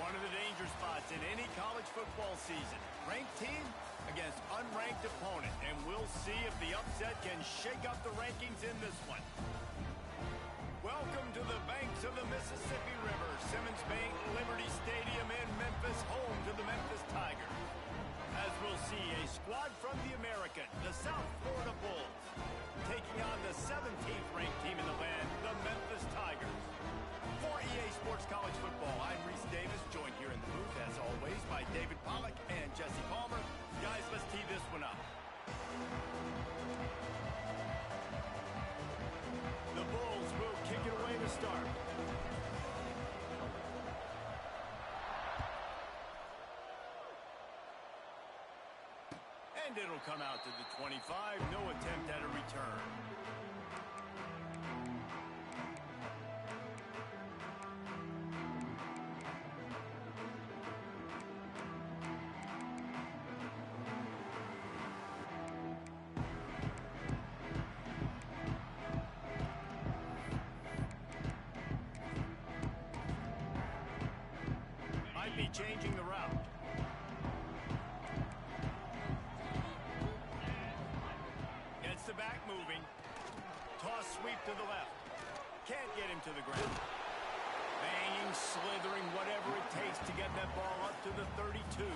One of the danger spots in any college football season. Ranked team against unranked opponent. And we'll see if the upset can shake up the rankings in this one. Welcome to the banks of the Mississippi River. Simmons Bank Liberty Stadium in Memphis, home to the Memphis Tigers. As we'll see, a squad from the American, the South Florida Bulls, taking on the 17th ranked team in the land, the Memphis Tigers. For EA Sports College Football, I'm Reese Davis, joined here in the booth, as always, by David Pollack and Jesse Palmer. Guys, let's tee this one up. The Bulls will kick it away to start. And it'll come out to the 25. No attempt at a return. Might be changing the route. Gets the back moving. Toss sweep to the left. Can't get him to the ground. Banging, slithering, whatever it takes to get that ball up to the 32.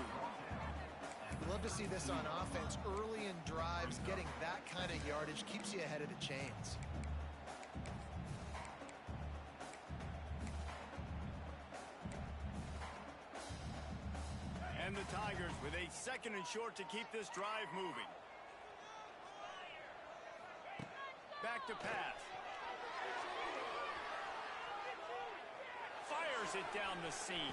Love to see this on offense. Early in drives, getting that kind of yardage keeps you ahead of the chains. And the Tigers with a second and short to keep this drive moving. Back to pass. Fires it down the seam.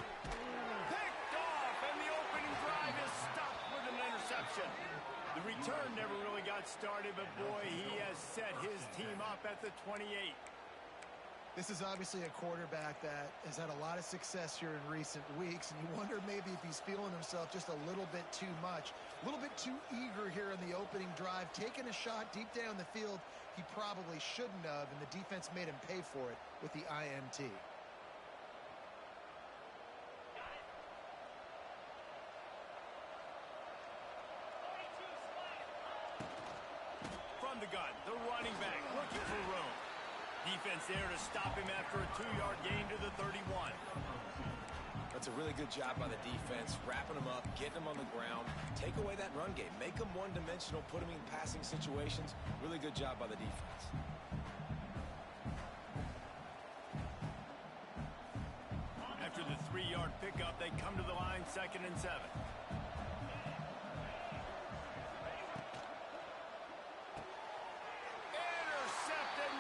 Picked off, and the opening drive is stopped with an interception. The return never really got started, but boy, he has set his team up at the 28. This is obviously a quarterback that has had a lot of success here in recent weeks, and you wonder maybe if he's feeling himself just a little bit too much, a little bit too eager here in the opening drive, taking a shot deep down the field he probably shouldn't have, and the defense made him pay for it with the INT. From the gun, the running back looking for room. Defense there to stop him after a 2-yard gain to the 31. That's a really good job by the defense, wrapping them up, getting them on the ground, take away that run game, make them one-dimensional, put them in passing situations. Really good job by the defense. After the 3-yard pickup, they come to the line, 2nd and 7.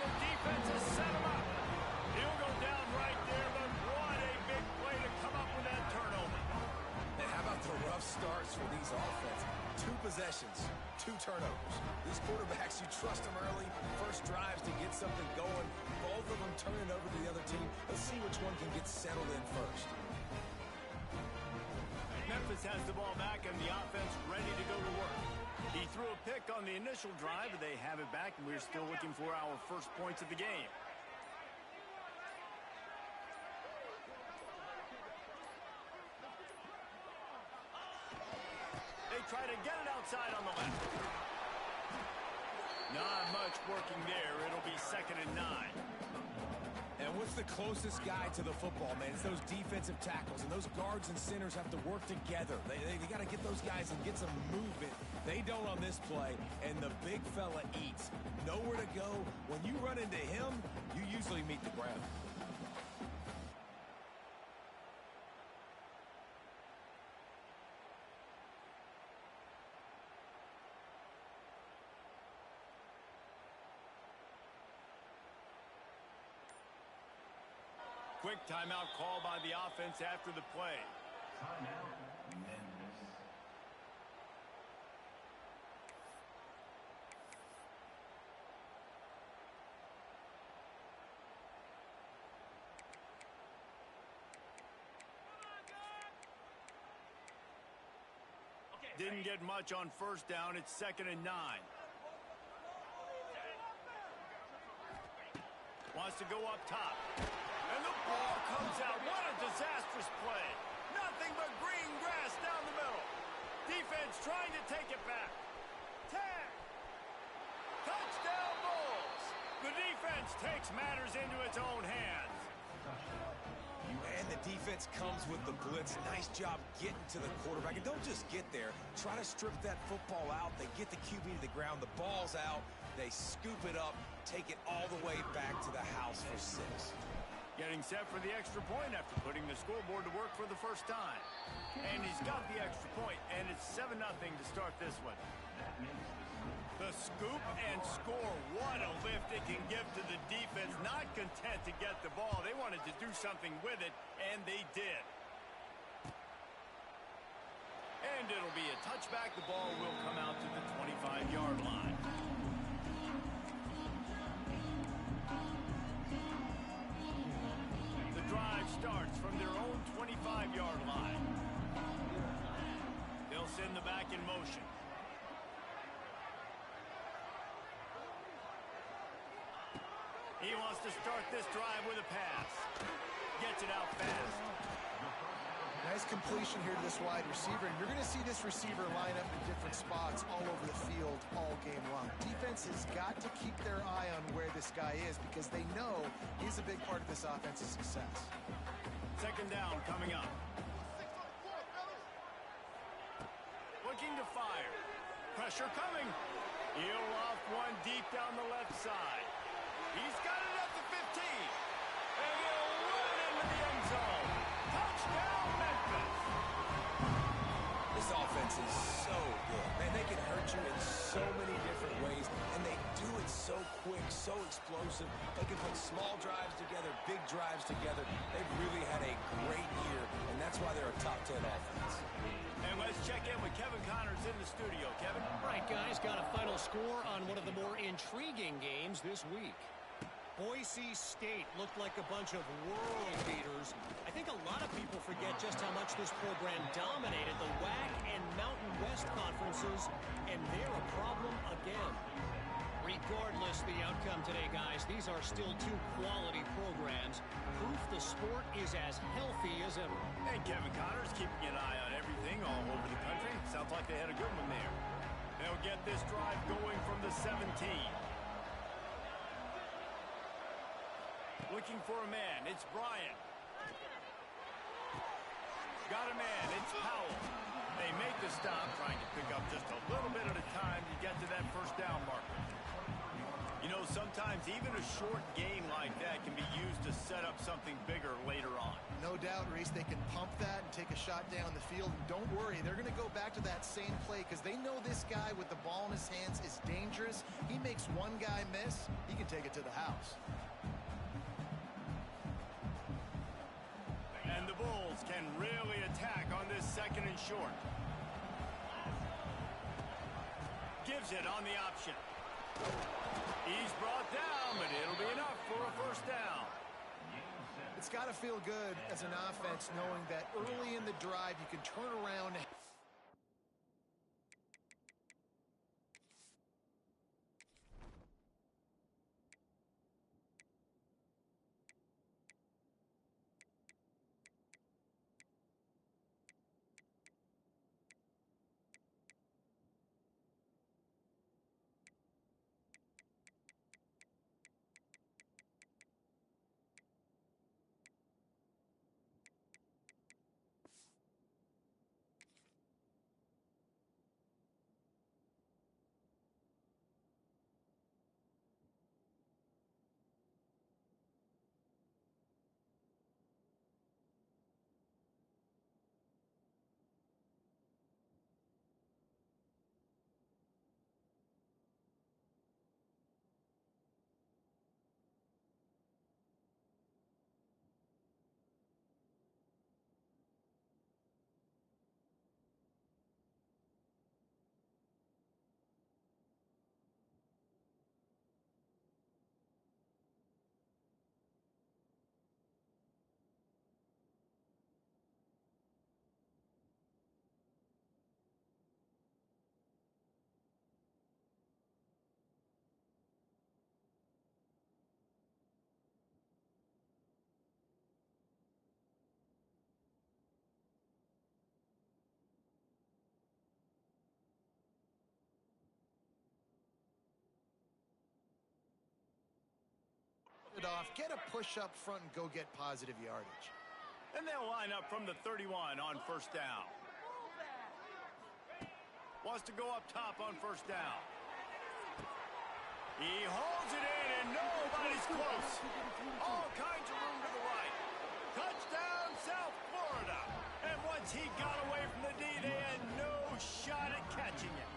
Defense has set him up. He'll go down right there, but what a big play to come up with that turnover. And how about the rough starts for these offenses? 2 possessions, 2 turnovers. These quarterbacks, you trust them early. First drives to get something going. Both of them turn it over to the other team. Let's see which one can get settled in first. Memphis has the ball back and the offense ready to go to work. He threw a pick on the initial drive, but they have it back, and we're still looking for our first points of the game. They try to get it outside on the left. Not much working there. It'll be 2nd and 9. And what's the closest guy to the football, man? It's those defensive tackles, and those guards and centers have to work together. They got to get those guys and get some movement. They don't on this play, and the big fella eats. Nowhere to go. When you run into him, you usually meet the ground. Quick timeout call by the offense after the play. Timeout, Memphis. Didn't get much on first down. It's 2nd and 9. Wants to go up top. And the ball comes out. What a disastrous play. offense takes matters into its own hands. And the defense comes with the blitz. Nice job getting to the quarterback. And don't just get there. Try to strip that football out. They get the QB to the ground. The ball's out. They scoop it up, take it all the way back to the house for 6. Getting set for the extra point after putting the scoreboard to work for the first time. And he's got the extra point, and it's 7-0 to start this one. The scoop and score. What a lift it can give to the defense. Not content to get the ball. They wanted to do something with it, and they did. And it'll be a touchback. The ball will come out to the 25-yard line. The drive starts from their own 25-yard line. They'll send the back in motion. He wants to start this drive with a pass. Gets it out fast. Nice completion here to this wide receiver, and you're going to see this receiver line up in different spots all over the field all game long. Defense has got to keep their eye on where this guy is because they know he's a big part of this offense's success. Second down coming up. Looking to fire. Pressure coming. He'll loft one deep down the left side. He's got it at the 15. And he'll run into the end zone. Touchdown, Memphis. This offense is so good. Man, they can hurt you in so many different ways, and they do it so quick, so explosive. They can put small drives together, big drives together. They've really had a great year, and that's why they're a top 10 offense. And let's check in with Kevin Connors in the studio. Kevin? Right, guys, got a final score on one of the more intriguing games this week. Boise State looked like a bunch of world beaters. I think a lot of people forget just how much this program dominated the WAC and Mountain West conferences, and they're a problem again. Regardless the outcome today, guys, these are still two quality programs. Proof the sport is as healthy as ever. And Kevin Connors keeping an eye on everything all over the country. Sounds like they had a good one there. They'll get this drive going from the 17. Looking for a man. It's Bryant. Got a man. It's Powell. They make the stop, trying to pick up just a little bit at a time to get to that first down marker. You know, sometimes even a short gain like that can be used to set up something bigger later on. No doubt, Reese, they can pump that and take a shot down the field. And don't worry, they're going to go back to that same play because they know this guy with the ball in his hands is dangerous. He makes one guy miss, he can take it to the house. And the Bulls can really attack on this second and short. Gives it on the option. He's brought down, but it'll be enough for a first down. It's got to feel good as an offense knowing that early in the drive you can turn around. off, get a push up front, and go get positive yardage. And they'll line up from the 31 on first down. Wants to go up top on first down. He holds it in, and nobody's close. All kinds of room to the right. Touchdown, South Florida. And once he got away from the D, they had no shot at catching it.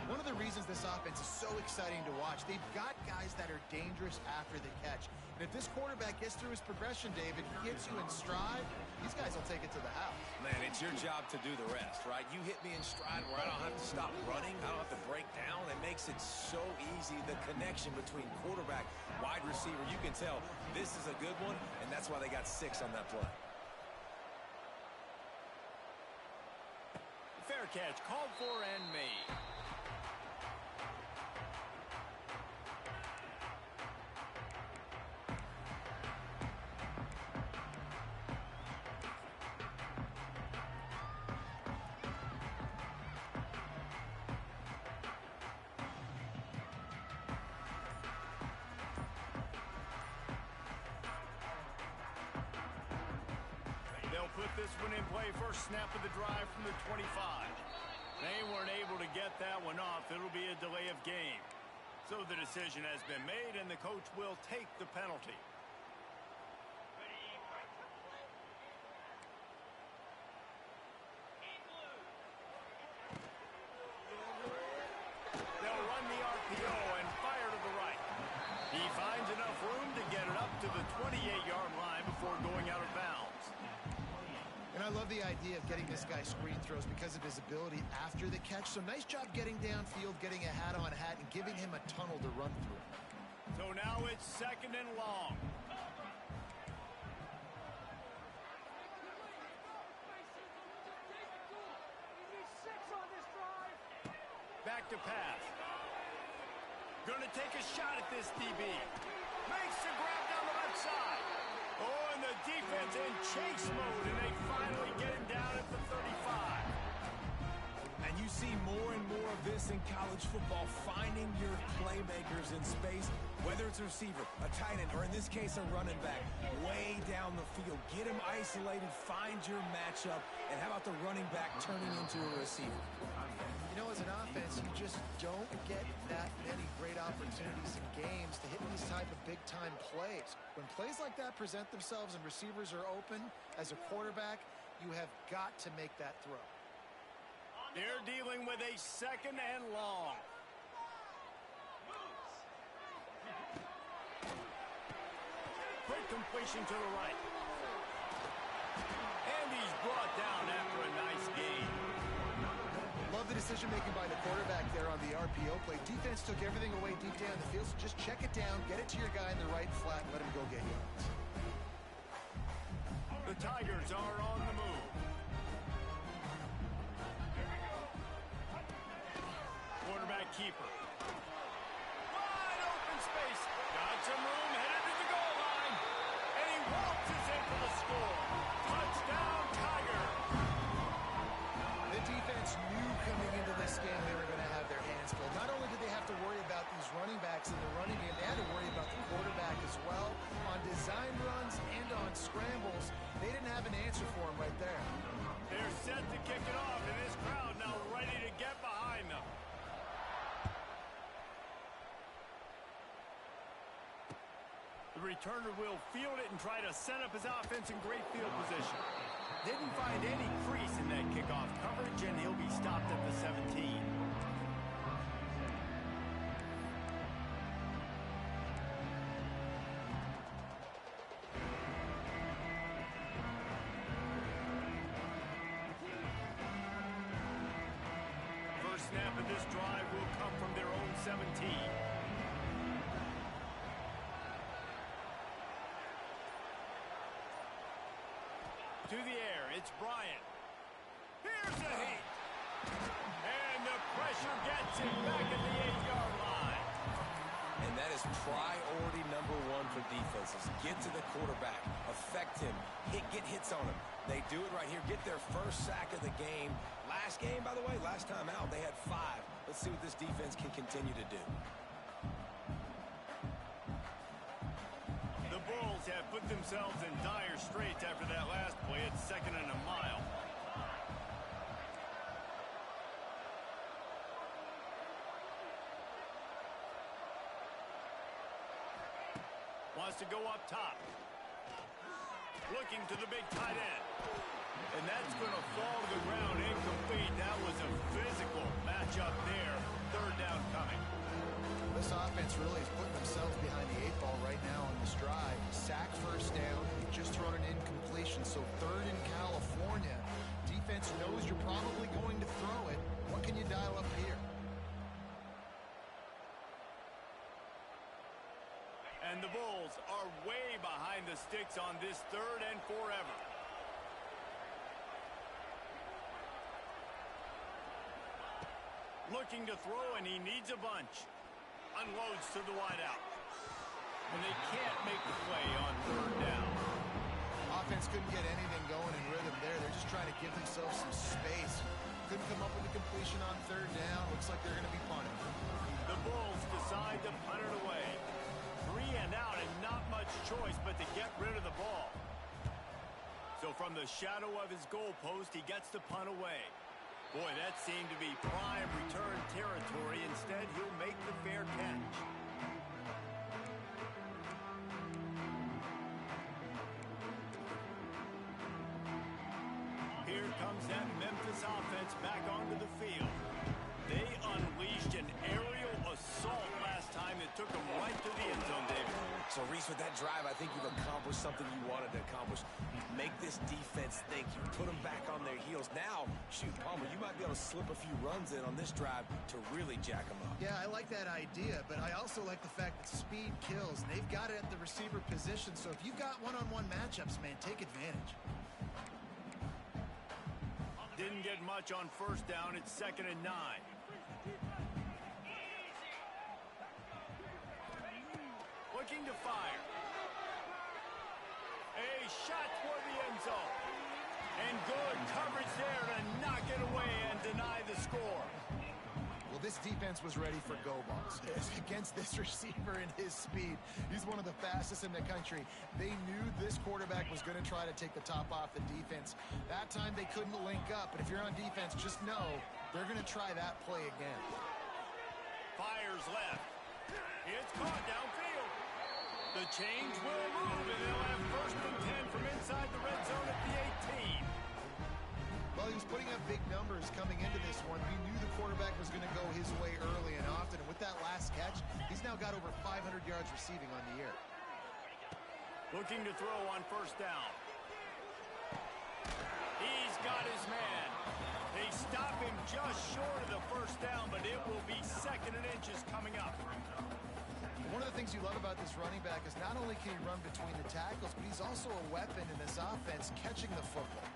One of the reasons this offense is so exciting to watch, they've got guys that are dangerous after the catch. And if this quarterback gets through his progression, David, he gets you in stride, these guys will take it to the house. Man, it's your job to do the rest, right? You hit me in stride where I don't have to stop running. I don't have to break down. It makes it so easy, the connection between quarterback, wide receiver. You can tell this is a good one, and that's why they got 6 on that play. Fair catch, called for and made. They'll put this one in play, first snap of the drive from the 25. They weren't able to get that one off. It'll be a delay of game. So the decision has been made, and the coach will take the penalty. They'll run the RPO and fire to the right. He finds enough room to get it up to the 28-yard line before going out of bounds. And I love the idea of getting this guy screen throws because of his ability after the catch. So nice job getting downfield, getting a hat-on-hat, and giving him a tunnel to run through. So now it's second and long. Back to pass. Gonna take a shot at this DB. Makes the grab down the left side. Oh, and the defense in chase mode, and they finally get him down at the 35. And you see more and more of this in college football, finding your playmakers in space, whether it's a receiver, a tight end, or in this case, a running back, way down the field. Get him isolated, find your matchup, and how about the running back turning into a receiver? You know, as an offense, you just don't get that many great opportunities in games to hit these type of big-time plays. When plays like that present themselves and receivers are open, as a quarterback, you have got to make that throw. They're dealing with a second and long. Quick completion to the right. And he's brought down after a nice gain. Love the decision-making by the quarterback there on the RPO play. Defense took everything away deep down the field, so just check it down, get it to your guy in the right flat, and let him go get yards. The Tigers are on the move. Quarterback keeper. Wide open space. Got some room, headed to the goal line. And he waltzes in for the score. Touchdown, Tiger. The defense knew coming into this game they were going to have their hands full. Not only did they have to worry about these running backs in the running game, they had to worry about the quarterback as well. On design runs and on scrambles, they didn't have an answer for him right there. They're set to kick it off, and this crowd now ready to get behind them. The returner will field it and try to set up his offense in great field position. Didn't find any crease in that kickoff coverage, and he'll be stopped at the 17. First snap of this drive will come from their own 17. To the air, it's Bryant. Here's a heat. And the pressure gets him back at the 8-yard line. And that is priority number 1 for defenses. Get to the quarterback, affect him, get hits on him. They do it right here, get their first sack of the game. Last game, by the way, last time out, they had 5. Let's see what this defense can continue to do. Saints have put themselves in dire straits after that last play. It's 2nd and a mile. Wants to go up top. Looking to the big tight end. And that's going to fall to the ground incomplete. That was a physical matchup there. 3rd down coming. This offense really is putting themselves behind the 8 ball right now on this drive. Sack, 1st down, just thrown an incompletion. So 3rd in California. Defense knows you're probably going to throw it. What can you dial up here? And the Bulls are way behind the sticks on this 3rd and forever. Looking to throw, and he needs a bunch. Unloads to the wideout. And they can't make the play on 3rd down. Offense couldn't get anything going in rhythm there. They're just trying to give themselves some space. Couldn't come up with a completion on 3rd down. Looks like they're going to be punting. The Bulls decide to punt it away. 3 and out, and not much choice but to get rid of the ball. So from the shadow of his goalpost, he gets the punt away. Boy, that seemed to be prime return territory. Instead, he'll make the fair catch. Here comes that Memphis offense back onto the field. They unleashed an aerial assault last time that took them right to the end zone, David. So, Reese, with that drive, I think you've accomplished something you wanted to accomplish. Make this defense think. You put them back on their heels. Now, shoot, Palmer, you might be able to slip a few runs in on this drive to really jack them up. Yeah, I like that idea, but I also like the fact that speed kills. And they've got it at the receiver position, so if you've got one-on-one matchups, man, take advantage. Didn't get much on 1st down. It's 2nd and 9. Looking to fire. A shot toward the end zone. And good coverage there to knock it away and deny the score. Well, this defense was ready for go balls. Against this receiver and his speed, he's one of the fastest in the country. They knew this quarterback was going to try to take the top off the defense. That time they couldn't link up, but if you're on defense, just know they're going to try that play again. Fires left. It's caught downfield. The change will move, and they'll have 1st and 10 from inside the red zone at the 18. Well, he was putting up big numbers coming into this one. We knew the quarterback was going to go his way early and often, and with that last catch, he's now got over 500 yards receiving on the year. Looking to throw on 1st down. He's got his man. They stop him just short of the 1st down, but it will be 2nd and inches coming up. One of the things you love about this running back is not only can he run between the tackles, but he's also a weapon in this offense catching the football.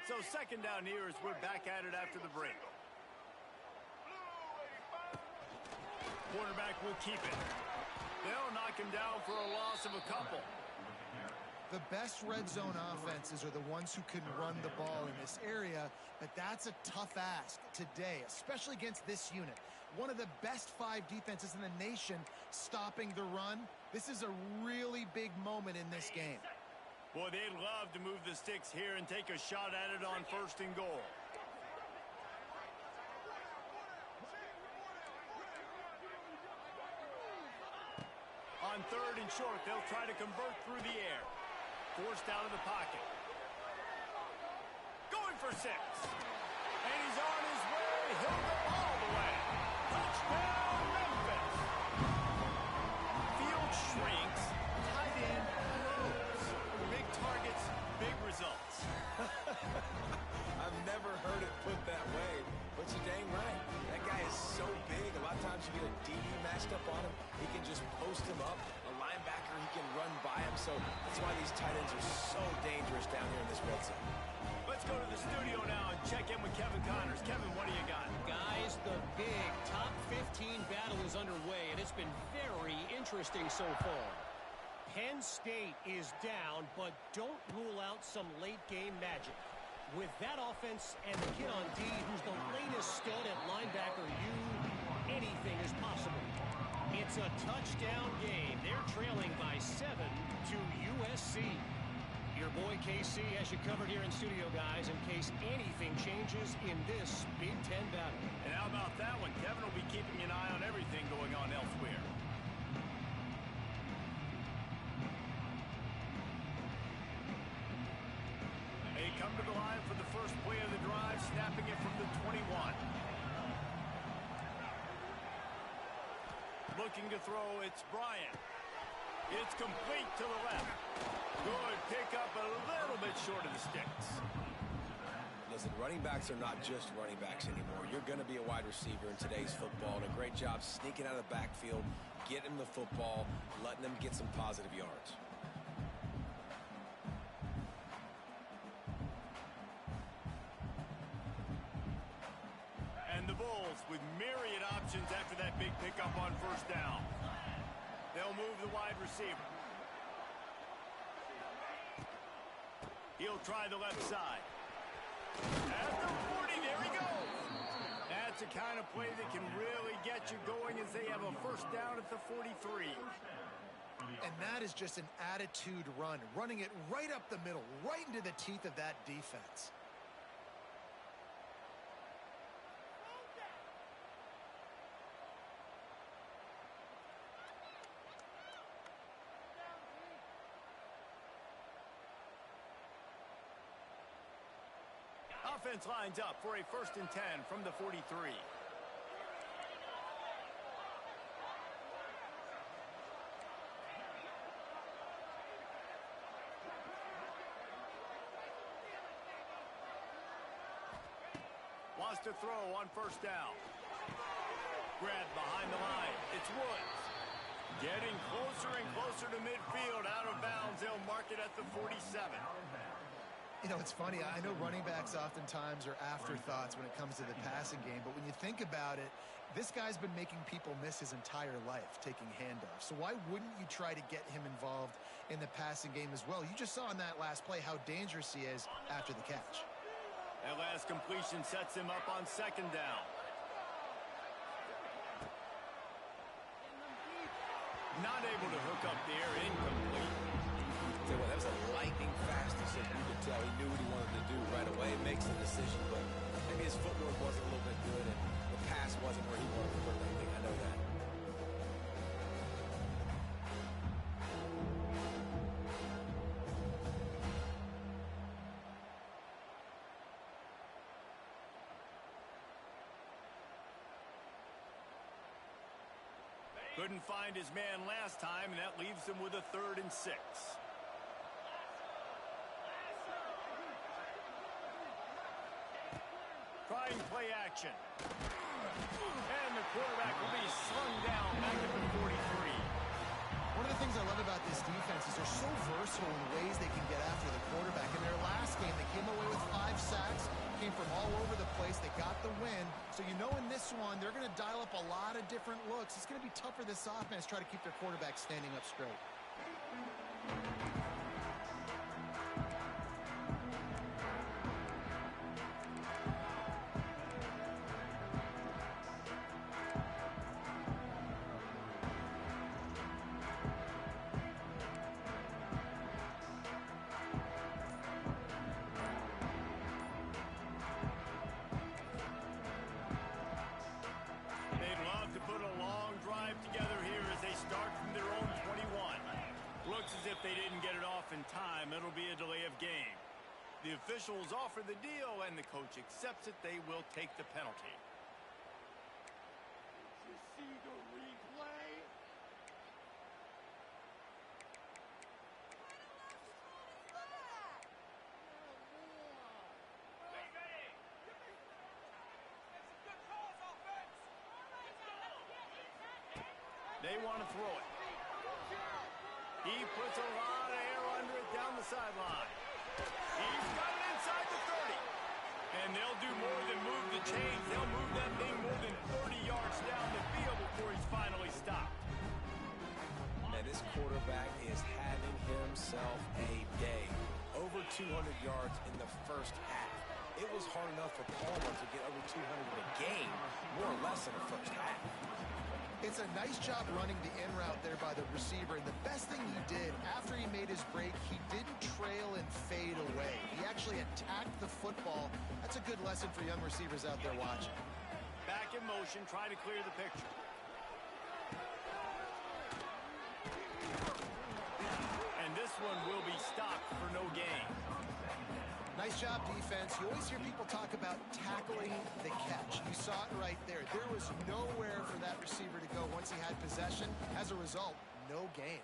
So 2nd down here as we're back at it after the break. Quarterback will keep it. They'll knock him down for a loss of a couple. The best red zone offenses are the ones who can run the ball in this area, but that's a tough ask today, especially against this unit. One of the best 5 defenses in the nation stopping the run. This is a really big moment in this game. Boy, they'd love to move the sticks here and take a shot at it on 1st and goal. On 3rd and short, they'll try to convert through the air. Forced out of the pocket. Going for 6. And he's on his way. He'll go all the way. Touchdown, Memphis. Field shrinks. Tight end grows. Big targets, big results. I've never heard it put that way, but you're dang right. That guy is so big. A lot of times you get a DB matched up on him. He can just post him up So that's why these tight ends are so dangerous down here in this red zone. Let's go to the studio now and check in with Kevin Connors. Kevin, what do you got? Guys, the big top 15 battle is underway, and it's been very interesting so far. Penn State is down, but don't rule out some late-game magic. With that offense and the kid on D, who's the latest stud at linebacker, anything is possible. It's a touchdown game. They're trailing by 7 to USC. Your boy KC has you covered here in studio, guys, in case anything changes in this Big Ten battle. And how about that one? Kevin will be keeping an eye on everything going on elsewhere. They come to the line for the first play of the drive, snapping it from the 21. Looking to throw, it's Bryant. It's complete to the left. Good pickup, a little bit short of the sticks. Listen, running backs are not just running backs anymore. You're going to be a wide receiver in today's football, and a great job sneaking out of the backfield, getting the football, letting them get some positive yards. And the Bulls with myriad options after that big pickup on first down. They'll move the wide receiver. He'll try the left side. At the 40, there he goes. That's the kind of play that can really get you going as they have a first down at the 43. And that is just an attitude run, running it right up the middle, right into the teeth of that defense. Offense lines up for a 1st and 10 from the 43. Wants to throw on first down. Grabbed behind the line. It's Woods. Getting closer and closer to midfield. Out of bounds. They'll mark it at the 47. You know, it's funny. I know running backs oftentimes are afterthoughts when it comes to the passing game, but when you think about it, this guy's been making people miss his entire life taking handoffs. So why wouldn't you try to get him involved in the passing game as well? You just saw in that last play how dangerous he is after the catch. That last completion sets him up on second down. Not able to hook up there, incomplete. Well, that was a lightning fast decision. You could tell he knew what he wanted to do right away, makes the decision, but maybe his footwork wasn't a little bit good and the pass wasn't where he wanted to put it. I know that. Couldn't find his man last time, and that leaves him with a 3rd and 6. Trying play action. And the quarterback will be slung down back at the 43. One of the things I love about this defense is they're so versatile in ways they can get after the quarterback. In their last game, they came away with 5 sacks, came from all over the place. They got the win. So you know in this one, they're going to dial up a lot of different looks. It's going to be tough for this offense to try to keep their quarterback standing up straight. It'll be a delay of game. The officials offer the deal, and the coach accepts it. They will take the penalty. Did you see the replay? They want to throw it. He puts a lot of air under it down the sideline. He's got it inside the 30. And they'll do more than move the chains. They'll move that thing more than 30 yards down the field before he's finally stopped. Man, this quarterback is having himself a day. Over 200 yards in the first half. It was hard enough for Palmer to get over 200 in a game, more or less in the first half. It's a nice job running the in route there by the receiver, and the best thing he did after he made his break, he didn't trail and fade away. He actually attacked the football. That's a good lesson for young receivers out there watching. Back in motion, trying to clear the picture. And this one will be stopped for no gain. Nice job, defense. You always hear people talk about tackling the catch. You saw it right there. There was nowhere for that receiver to go once he had possession. As a result, no gain.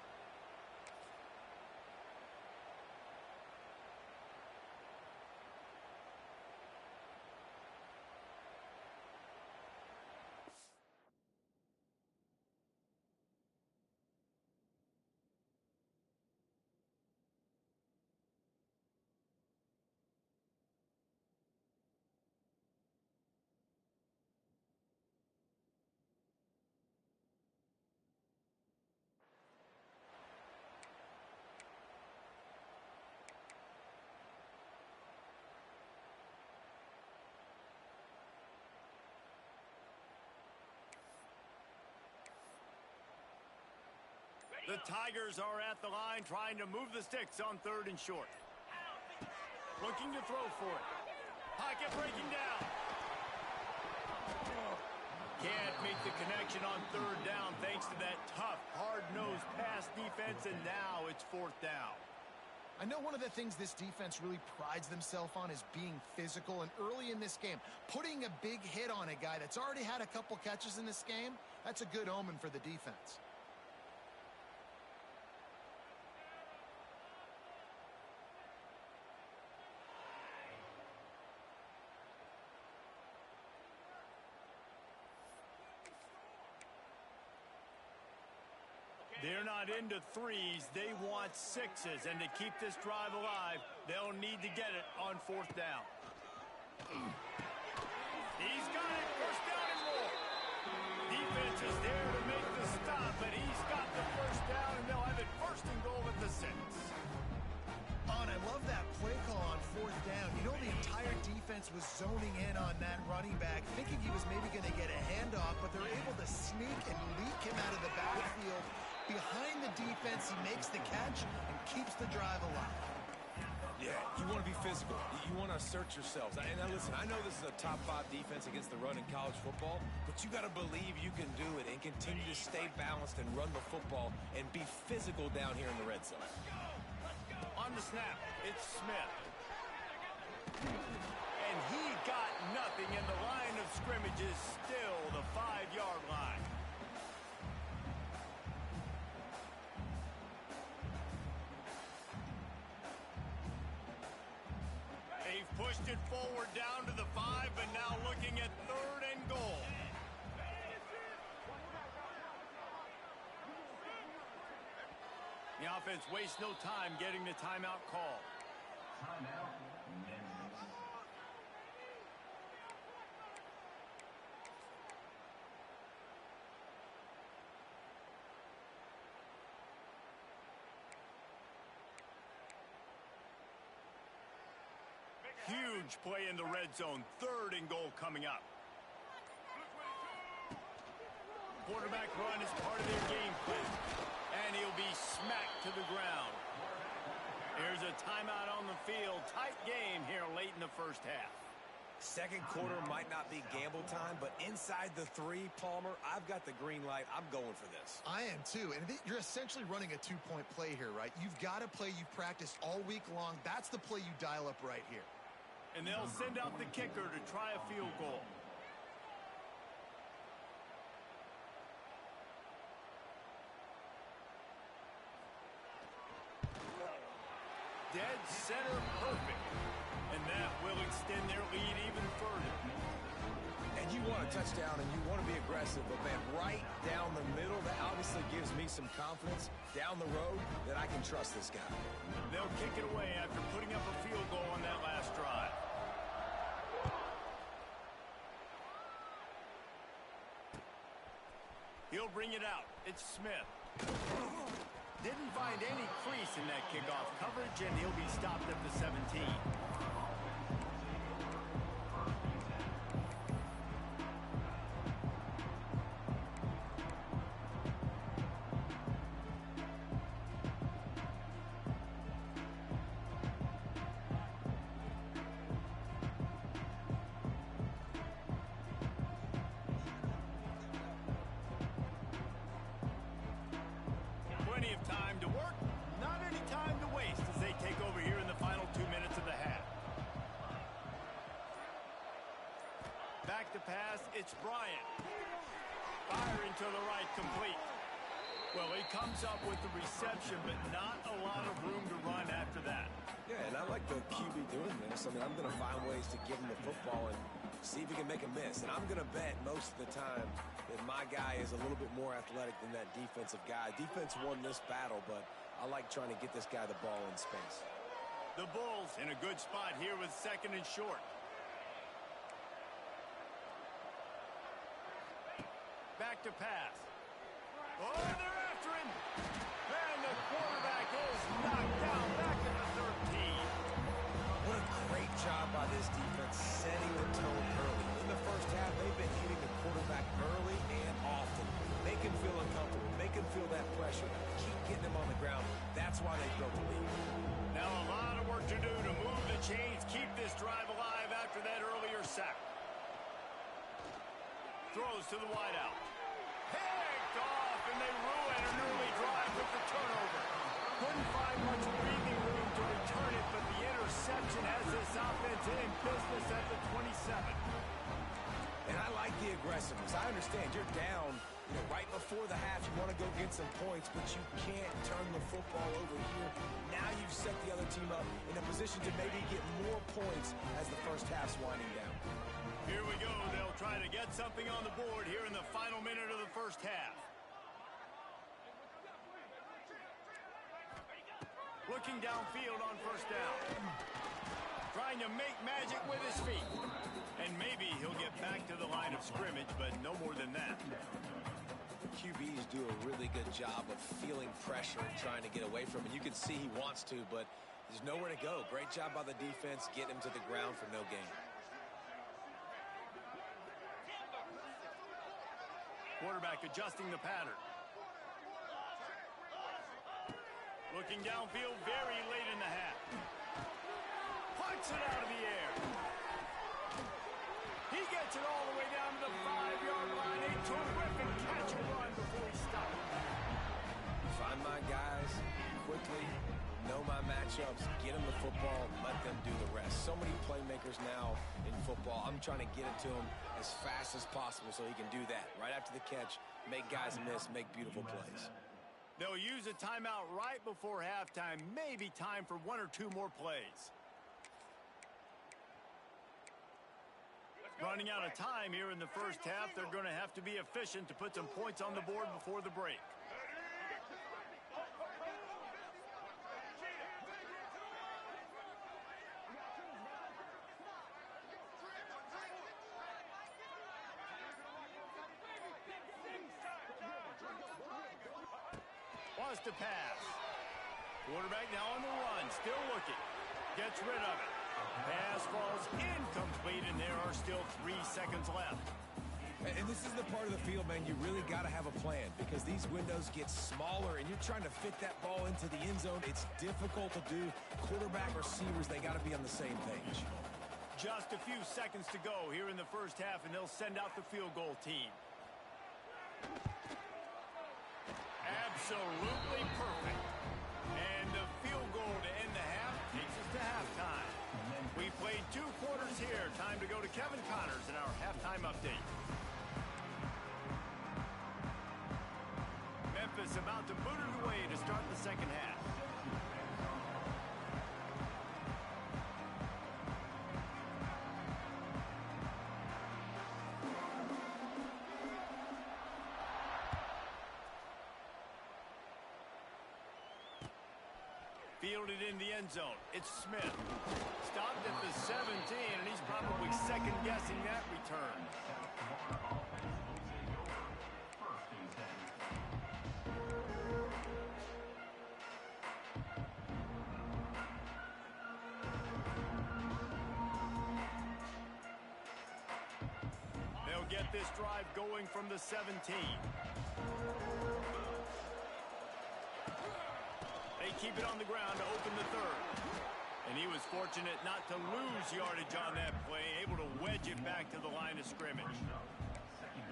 The Tigers are at the line trying to move the sticks on 3rd and short. Looking to throw for it. Pocket breaking down. Can't make the connection on 3rd down thanks to that tough, hard-nosed pass defense, and now it's 4th down. I know one of the things this defense really prides themselves on is being physical, and early in this game, putting a big hit on a guy that's already had a couple catches in this game, that's a good omen for the defense. They're not into threes. They want sixes. And to keep this drive alive, they'll need to get it on 4th down. He's got it. 1st down and more. Defense is there to make the stop, but he's got the 1st down, and they'll have it 1st and goal at the 6. And I love that play call on 4th down. You know, the entire defense was zoning in on that running back, thinking he was maybe going to get a handoff, but they're able to sneak and leak him out of the backfield. Behind the defense, he makes the catch and keeps the drive alive. Yeah, you want to be physical. You want to assert yourselves. And now listen, I know this is a top 5 defense against the run in college football, but you got to believe you can do it and continue to stay balanced and run the football and be physical down here in the red zone. On the snap, it's Smith. And he got nothing, and the line of scrimmage is still the 5-yard line. They've pushed it forward down to the 5, but now looking at 3rd and goal. The offense wastes no time getting the timeout call. Timeout, Memphis. Huge play in the red zone. 3rd and goal coming up. Quarterback run is part of their game plan. And he'll be smacked to the ground. There's a timeout on the field. Tight game here late in the first half. Second quarter might not be gamble time, but inside the 3, Palmer, I've got the green light. I'm going for this. I am too. And you're essentially running a 2-point play here, right? You've got a play you've practiced all week long. That's the play you dial up right here. And they'll send out the kicker to try a field goal. Dead center perfect. And that will extend their lead even further. And you you want a touchdown and you want to be aggressive, but, man, right down the middle, that obviously gives me some confidence down the road that I can trust this guy. They'll kick it away after putting up a field goal on that last drive. He'll bring it out. It's Smith. Didn't find any crease in that kickoff coverage, and he'll be stopped at the 17. Plenty of time to work, not any time to waste as they take over here in the final 2 minutes of the half. Back to pass, it's Bryant. Firing to the right, complete. Well, he comes up with the reception, but not a lot of room to run after that. Yeah, and I like the QB doing this. I mean, I'm going to find ways to give him the football and see if he can make a miss. And I'm going to bet most of the time that my guy is a little bit more athletic than that defensive guy. Defense won this battle, but I like trying to get this guy the ball in space. The Bulls in a good spot here with 2nd and short. Back to pass. Oh, they're after him. And the quarterback is knocked down back to the 13. What a great job by this defense setting the tone early. In the first half, they've been hitting the quarterback early and often. Make him feel uncomfortable. Make him feel that pressure. Keep getting him on the ground. That's why they built the lead. Now a lot of work to do to move the chains, keep this drive alive after that earlier sack. Throws to the wideout. Picked off, and they ruin an early drive with the turnover. Couldn't find much breathing room to return it, but the interception has this offense in business at the 27. And I like the aggressiveness. I understand you're down, right before the half. You want to go get some points, but you can't turn the football over here. Now you've set the other team up in a position to maybe get more points as the first half's winding down. Here we go. They'll try to get something on the board here in the final minute of the first half. Looking downfield on first down. Trying to make magic with his feet. And maybe he'll get back to the line of scrimmage, but no more than that. QBs do a really good job of feeling pressure and trying to get away from it. You can see he wants to, but there's nowhere to go. Great job by the defense, getting him to the ground for no gain. Quarterback adjusting the pattern. Looking downfield very late in the half. Puts it out of the air. He gets it all the way down to the 5-yard line. A terrific catch and run before he stopped. Find my guys quickly, know my matchups, get them the football, let them do the rest. So many playmakers now in football. I'm trying to get it to him as fast as possible so he can do that. Right after the catch, make guys miss, make beautiful plays. They'll use a timeout right before halftime. Maybe time for 1 or 2 more plays. Running out of time here in the first half. They're going to have to be efficient to put some points on the board before the break. Wants to pass. Quarterback now on the run, still looking. Gets rid of it. Pass falls incomplete, and there are still 3 seconds left. And this is the part of the field, man, you really got to have a plan because these windows get smaller and you're trying to fit that ball into the end zone. It's difficult to do. Quarterback, receivers, they got to be on the same page. Just a few seconds to go here in the first half, and they'll send out the field goal team. Absolutely perfect. And the field goal to end the half takes us to halftime. We played 2 quarters here. Time to go to Kevin Connors in our halftime update. Memphis about to boot it away to start the second half. Fielded in the end zone. It's Smith. Stopped at the 17, and he's probably second-guessing that return. They'll get this drive going from the 17. They keep it on the ground to open the third. And he was fortunate not to lose yardage on that play, able to wedge it back to the line of scrimmage.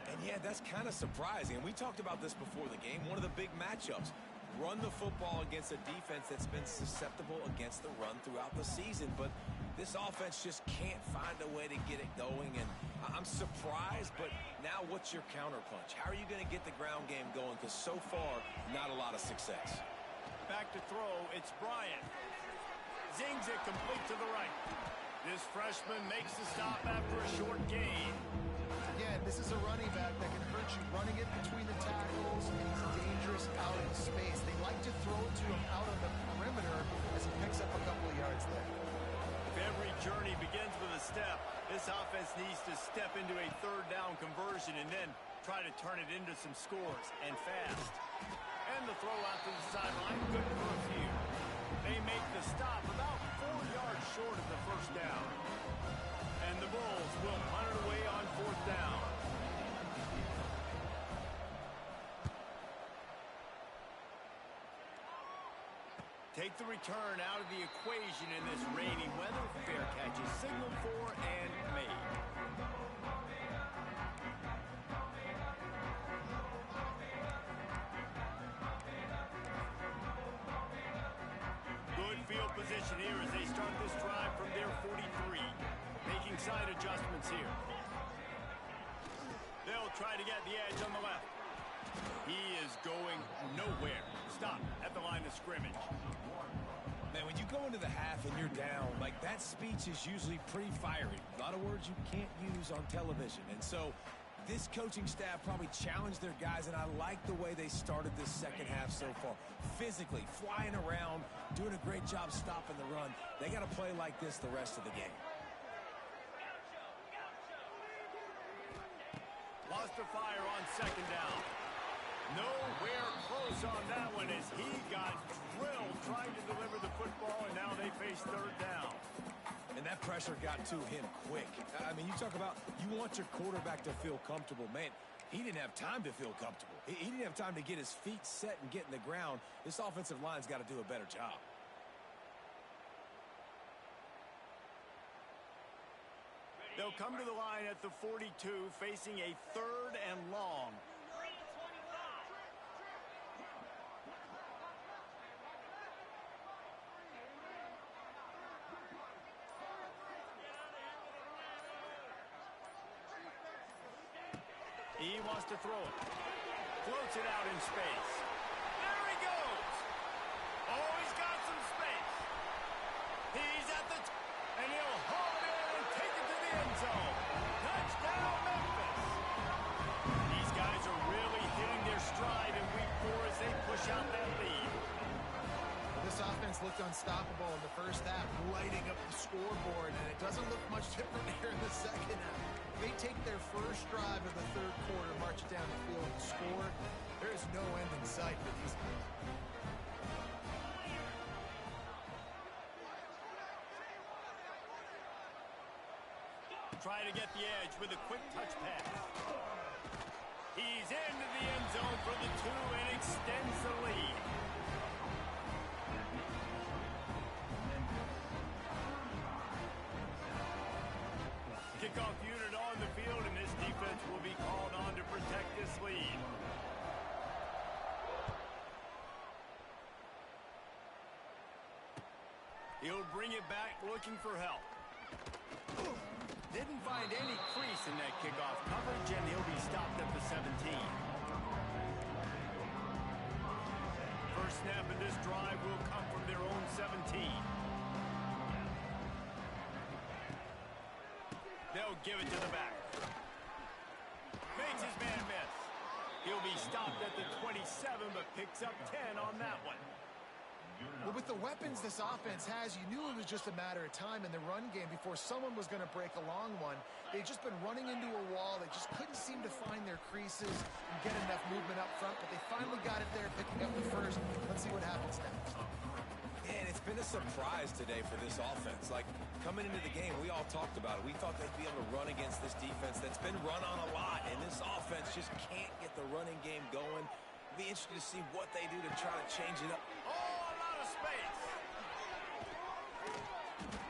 And yeah, that's kind of surprising. And we talked about this before the game. One of the big matchups. Run the football against a defense that's been susceptible against the run throughout the season. But this offense just can't find a way to get it going. And I'm surprised, but now what's your counterpunch? How are you going to get the ground game going? Because so far, not a lot of success. Back to throw, it's Bryant. Zings it complete to the right. This freshman makes the stop after a short gain. Again, this is a running back that can hurt you running it between the tackles, and he's dangerous out in space. They like to throw it to him out on the perimeter as he picks up a couple of yards there. If every journey begins with a step, this offense needs to step into a third down conversion and then try to turn it into some scores, and fast. And the throw out to the sideline, good for a few. They make the stop about 4 yards short of the first down. And the Bulls will punt it away on fourth down. Take the return out of the equation in this rainy weather. Fair catch is signaled for and made. Field position here as they start this drive from their 43. Making side adjustments here. They'll try to get the edge on the left. He is going nowhere. Stop at the line of scrimmage. Man, when you go into the half and you're down, like that speech is usually pretty fiery. A lot of words you can't use on television. And so this coaching staff probably challenged their guys, and I like the way they started this second half so far. Physically, flying around, doing a great job stopping the run. They got to play like this the rest of the game. Lost a fire on second down. Nowhere close on that one as he got drilled trying to deliver the football, and now they face third down. And that pressure got to him quick. I mean, you talk about you want your quarterback to feel comfortable. Man, he didn't have time to feel comfortable. He didn't have time to get his feet set and get in the ground. This offensive line's got to do a better job. They'll come to the line at the 42, facing a third and long. He wants to throw it. Floats it out in space. There he goes. Oh, he's got some space. He's at the and he'll haul it in and take it to the end zone. Touchdown, Memphis. These guys are really hitting their stride in week 4 as they push out that lead. This offense looked unstoppable in the first half, lighting up the scoreboard, and it doesn't look much different here in the second half. They take their first drive of the third quarter, march it down the field, and score. There is no end in sight for these guys. Try to get the edge with a quick touch pass. He's into the end zone for the 2 and extends the lead. Kickoff unit on the field, and this defense will be called on to protect this lead. He'll bring it back looking for help. Didn't find any crease in that kickoff coverage, and he'll be stopped at the 17. First snap of this drive will come from their own 17. They'll give it to the back. Makes his man miss. He'll be stopped at the 27, but picks up 10 on that one. Well, with the weapons this offense has, you knew it was just a matter of time in the run game before someone was going to break a long one. They've just been running into a wall. They just couldn't seem to find their creases and get enough movement up front, but they finally got it there, picking up the first. Let's see what happens next. And it's been a surprise today for this offense. Like, coming into the game, we all talked about it. We thought they'd be able to run against this defense that's been run on a lot, and this offense just can't get the running game going. It'll be interesting to see what they do to try to change it up. Oh, a lot of space.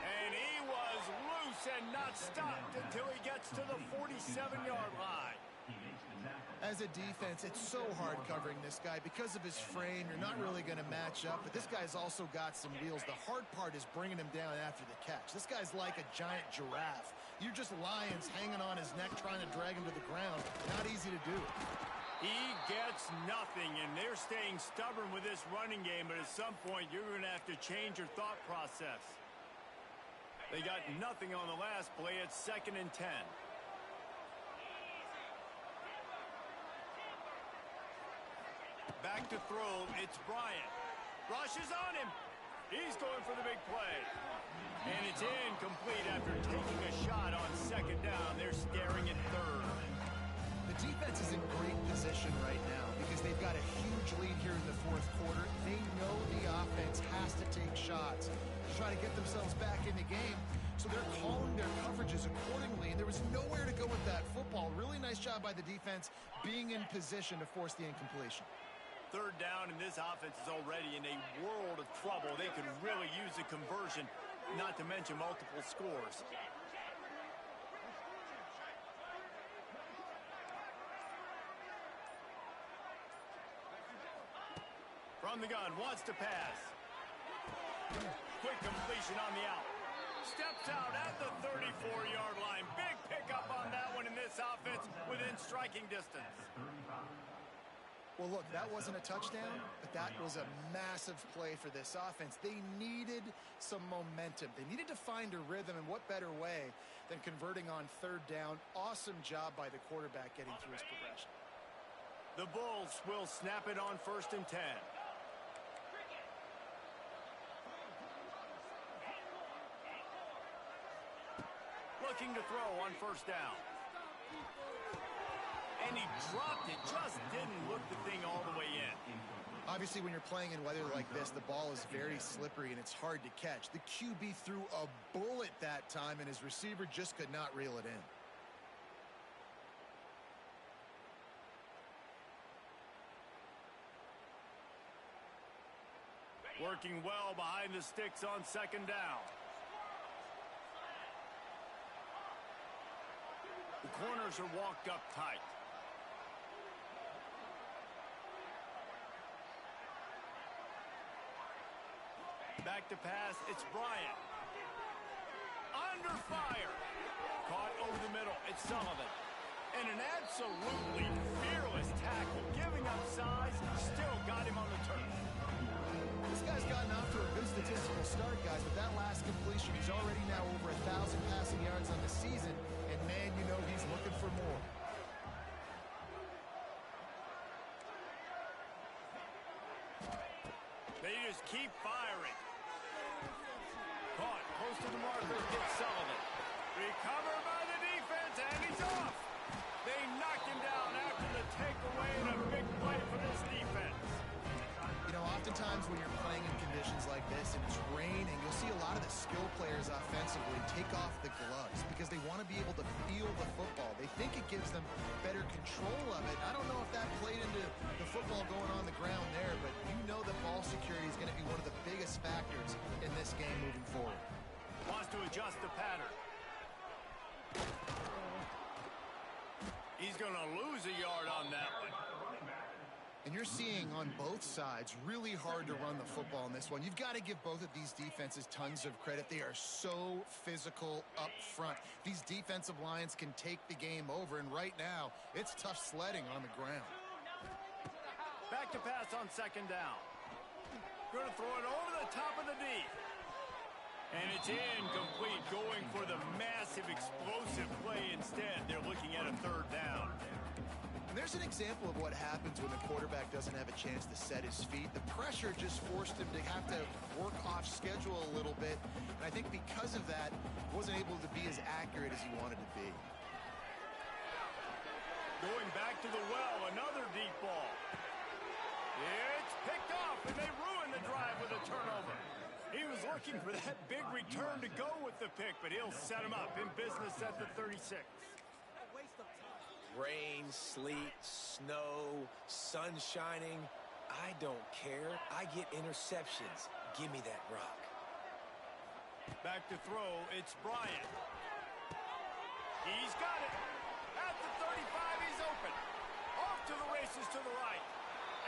And he was loose and not stopped until he gets to the 47-yard line. As a defense, it's so hard covering this guy. Because of his frame, you're not really going to match up, but this guy's also got some wheels. The hard part is bringing him down after the catch. This guy's like a giant giraffe. You're just lions hanging on his neck trying to drag him to the ground. Not easy to do. He gets nothing, and they're staying stubborn with this running game, but at some point, you're going to have to change your thought process. They got nothing on the last play. It's 2nd and 10. Back to throw, it's Bryant. Rushes on him. He's going for the big play. And it's incomplete after taking a shot on 2nd down. They're staring at 3rd. The defense is in great position right now because they've got a huge lead here in the 4th quarter. They know the offense has to take shots to try to get themselves back in the game. So they're calling their coverages accordingly, and there was nowhere to go with that football. Really nice job by the defense being in position to force the incompletion. 3rd down, and this offense is already in a world of trouble. They could really use a conversion, not to mention multiple scores. From the gun, wants to pass. Quick completion on the out. Steps out at the 34-yard line. Big pickup on that one in this offense within striking distance. Well, look, that wasn't a touchdown, but that was a massive play for this offense. They needed some momentum. They needed to find a rhythm, and what better way than converting on 3rd down. Awesome job by the quarterback getting through his progression. The Bulls will snap it on 1st and 10. Looking to throw on 1st down. And he dropped it, just didn't look the thing all the way in. Obviously, when you're playing in weather like this, the ball is very slippery and it's hard to catch. The QB threw a bullet that time, and his receiver just could not reel it in. Working well behind the sticks on 2nd down. The corners are walked up tight. Back to pass, it's Bryant. Under fire. Caught over the middle, it's Sullivan. And an absolutely fearless tackle, giving up size, still got him on the turf. This guy's gotten off to a good statistical start, guys, but that last completion, he's already now over 1,000 passing yards on the season, and man, you know he's looking for more. They just keep firing. Caught, close to the marker, gets Sullivan. Recovered by the defense, and he's off. They knocked him down after the takeaway, and a big play for this defense. You know, oftentimes when you're playing in conditions like this and it's raining, you'll see a lot of the skill players offensively take off the gloves because they want to be able to feel the football. They think it gives them better control of it. I don't know if that played into the football going on the ground there, but you know that ball security is going to be one of the biggest factors in this game moving forward. Wants to adjust the pattern. He's going to lose a yard on that one. And you're seeing on both sides really hard to run the football in this one. You've got to give both of these defenses tons of credit. They are so physical up front. These defensive lines can take the game over, and right now, it's tough sledding on the ground. Back to pass on 2nd down. Going to throw it over the top of the D. And it's incomplete, going for the massive explosive play instead. They're looking at a 3rd down. And there's an example of what happens when the quarterback doesn't have a chance to set his feet. The pressure just forced him to have to work off schedule a little bit. And I think because of that, he wasn't able to be as accurate as he wanted to be. Going back to the well, another deep ball. It's picked off, and they ruin the drive with a turnover. He was looking for that big return to go with the pick, but he'll set him up in business at the 36. Rain, sleet, snow, sun shining. I don't care. I get interceptions. Give me that rock. Back to throw, it's Bryant. He's got it. At the 35, he's open. Off to the races to the right.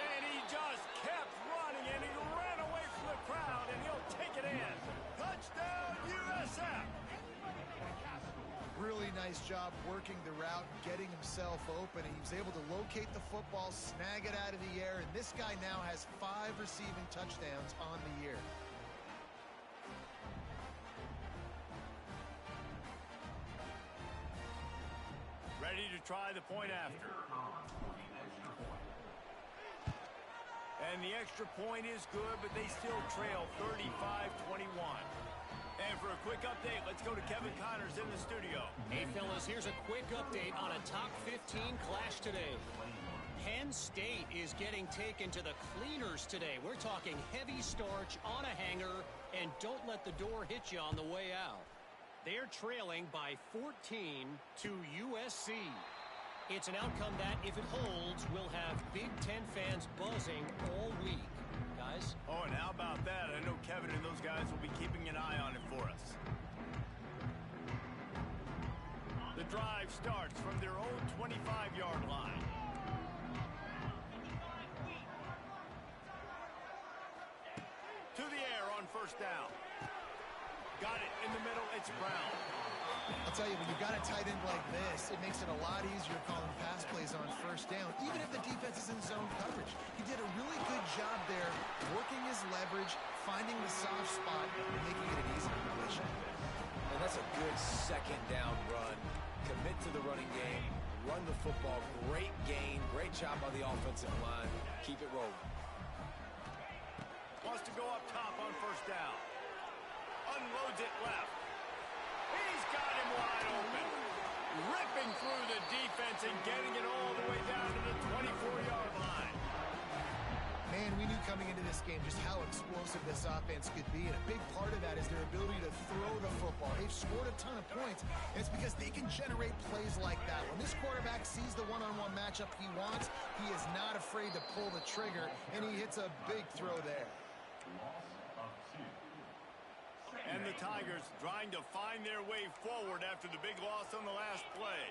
And he just kept running, and he ran away from the crowd, and he'll take it in. Touchdown, USF. Really nice job working the route, getting himself open, and he was able to locate the football, snag it out of the air, and this guy now has 5 receiving touchdowns on the year. Ready to try the point after. And the extra point is good, but they still trail 35-21. And for a quick update, let's go to Kevin Connors in the studio. Hey, fellas, here's a quick update on a top 15 clash today. Penn State is getting taken to the cleaners today. We're talking heavy starch on a hanger, and don't let the door hit you on the way out. They're trailing by 14 to USC. It's an outcome that, if it holds, will have Big Ten fans buzzing all week. Guys? Oh, and how about that? I know Kevin and those guys will be keeping an eye on it for us. The drive starts from their own 25-yard line. To the air on first down. Got it in the middle. It's Brown. I'll tell you, when you've got a tight end like this, it makes it a lot easier calling pass plays on first down, even if the defense is in zone coverage. He did a really good job there, working his leverage, finding the soft spot, and making it an easy completion. And that's a good second down run. Commit to the running game, run the football. Great gain, great job on the offensive line. Keep it rolling. Wants to go up top on first down. Unloads it left. He's got him wide open. Ripping through the defense and getting it all the way down to the 24-yard line. Man, we knew coming into this game just how explosive this offense could be, and a big part of that is their ability to throw the football. They've scored a ton of points, and it's because they can generate plays like that. When this quarterback sees the one-on-one matchup he wants, he is not afraid to pull the trigger, and he hits a big throw there. And the Tigers trying to find their way forward after the big loss on the last play.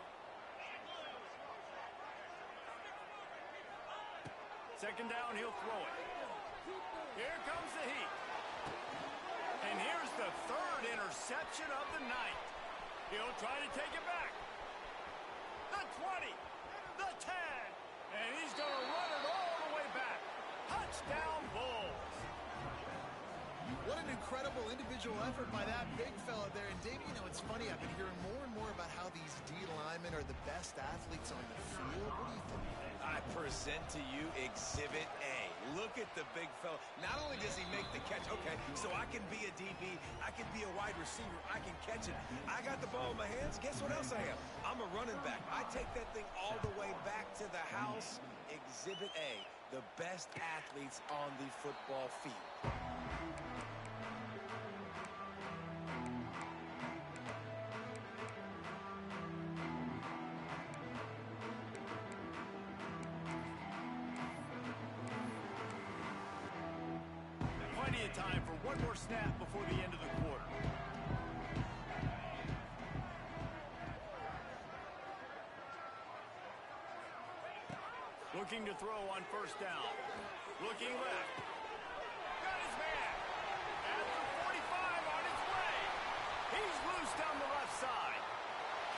Second down, he'll throw it. Here comes the heat. And here's the third interception of the night. He'll try to take it back. The 20, the 10, and he's going to run it all the way back. Touchdown, Bulls. What an incredible individual effort by that big fella there. And, Dave, you know, it's funny. I've been hearing more and more about how these D linemen are the best athletes on the field. What do you think? I present to you Exhibit A. Look at the big fella. Not only does he make the catch, okay, so I can be a DB, I can be a wide receiver, I can catch it. I got the ball in my hands. Guess what else I am? I'm a running back. I take that thing all the way back to the house. Exhibit A, the best athletes on the football field. Plenty of time for one more snap before the end of the quarter. Looking to throw on first down. Looking left. Got his man. At the 45 on his way. He's loose down the left side.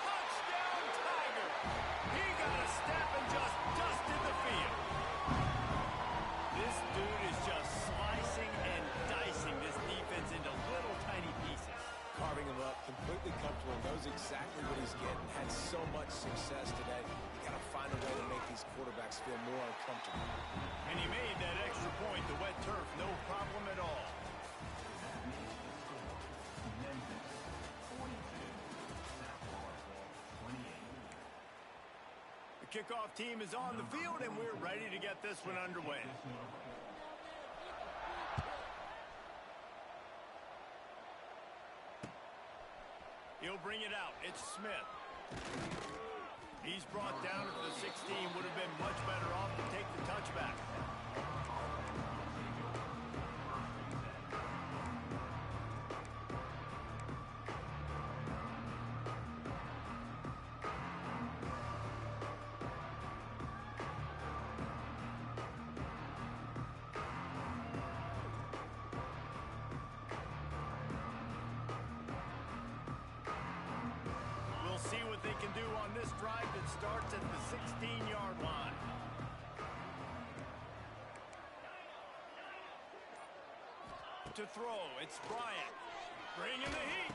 Touchdown, Tiger. He got a step and just dusted the field. This dude is just slicing and dicing this defense into little tiny pieces. carving him up, completely comfortable, knows exactly what he's getting, had so much success today. You got to find a way to make these quarterbacks feel more uncomfortable. And he made that extra point, the wet turf, no problem at all. Memphis 42, South Florida 28. The kickoff team is on the field, and we're ready to get this one underway. He'll bring it out. It's Smith. He's brought down at the 16. Would have been much better off to take the touchback. See what they can do on this drive that starts at the 16-yard line. To throw, it's Bryant. Bringing the heat.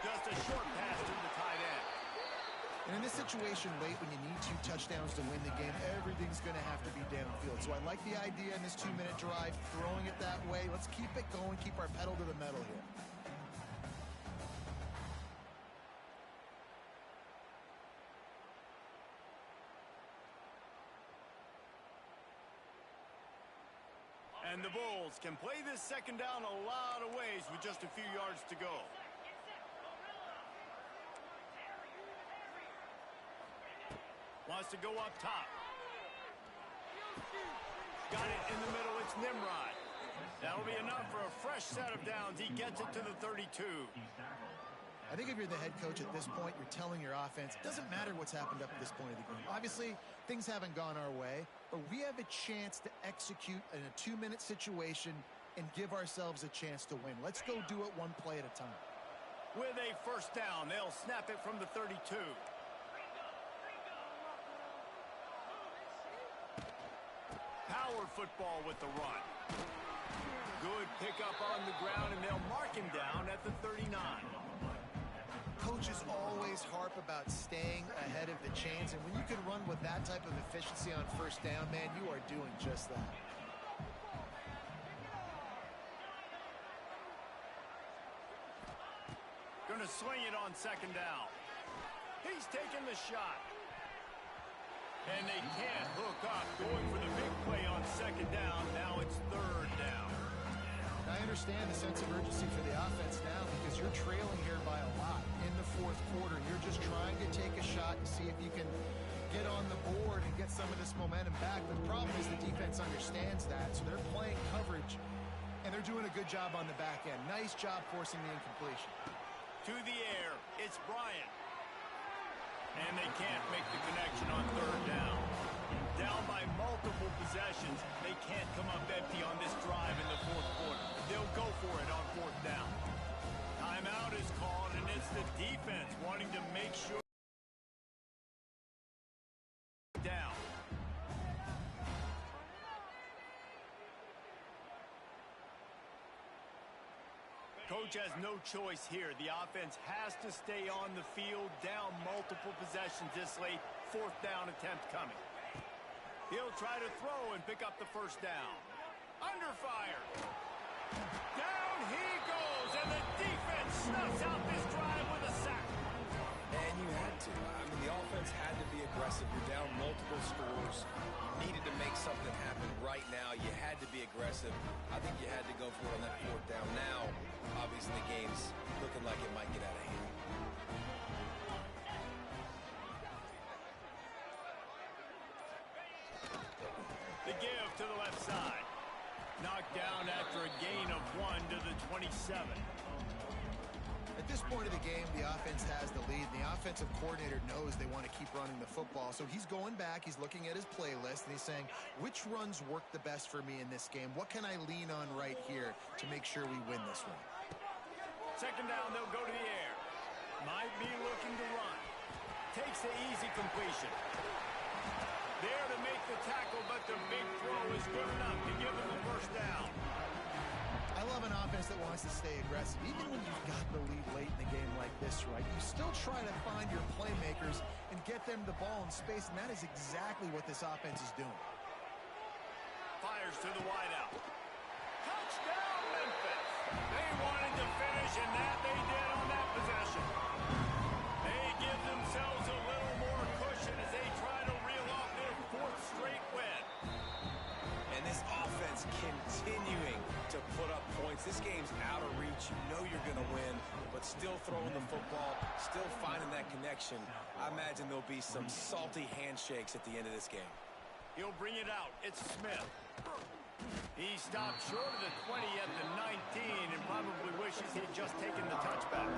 Just a short pass to the tight end. And in this situation late when you need 2 touchdowns to win the game, everything's going to have to be downfield. So I like the idea in this 2-minute drive, throwing it that way. Let's keep it going, keep our pedal to the metal here. And the Bulls can play this second down a lot of ways with just a few yards to go. Wants to go up top. Got it in the middle. It's Nimrod. That'll be enough for a fresh set of downs. He gets it to the 32. I think if you're the head coach at this point, you're telling your offense, it doesn't matter what's happened up to this point of the game. Obviously, things haven't gone our way, but we have a chance to execute in a 2-minute situation and give ourselves a chance to win. Let's go do it one play at a time. With a first down, they'll snap it from the 32. Power football with the run. Good pickup on the ground, and they'll mark him down at the 39. Coaches always harp about staying ahead of the chains, and when you can run with that type of efficiency on first down, man, you are doing just that. Gonna swing it on second down. He's taking the shot. And they can't hook up, going for the big play on second down. Now it's third down. I understand the sense of urgency for the offense now because you're trailing here by a lot in the fourth quarter. You're just trying to take a shot to see if you can get on the board and get some of this momentum back. But the problem is the defense understands that, so they're playing coverage, and they're doing a good job on the back end. Nice job forcing the incompletion. To the air, it's Bryant. And they can't make the connection on third down. Down by multiple possessions. They can't come up empty on this drive in the fourth quarter. They'll go for it on fourth down. Timeout is called, and it's the defense wanting to make sure. Down. Coach has no choice here. The offense has to stay on the field, down multiple possessions this late. Fourth down attempt coming. He'll try to throw and pick up the first down. Under fire. Down he goes, and the defense snuffs out this drive with a sack. And you had to. I mean, the offense had to be aggressive. You're down multiple scores. You needed to make something happen right now. You had to be aggressive. I think you had to go for it on that fourth down. Now, obviously, the game's looking like it might get out of hand. The give to the left side. Knocked down after a gain of 1 to the 27. At this point of the game, the offense has the lead. The offensive coordinator knows they want to keep running the football. So he's going back, he's looking at his playlist, and he's saying, which runs work the best for me in this game? What can I lean on right here to make sure we win this one? Second down, they'll go to the air. Might be looking to run. Takes the easy completion. There to make the tackle, but the big throw is good enough to give him the first down. I I love an offense that wants to stay aggressive. Even when you've got the lead late in the game like this, right, you still try to find your playmakers and get them the ball in space, and that is exactly what this offense is doing. Fires to the wideout. Touchdown, Memphis. They wanted to finish, and that they did on that possession. They give themselves a little more cushion as they try to reel off their 4th straight win. And this offense continuing to put up points. This game's out of reach. You know you're going to win, but still throwing the football, still finding that connection. I imagine there'll be some salty handshakes at the end of this game. He'll bring it out. It's Smith. He stopped short of the 20 at the 19 and probably wishes he'd just taken the touchback.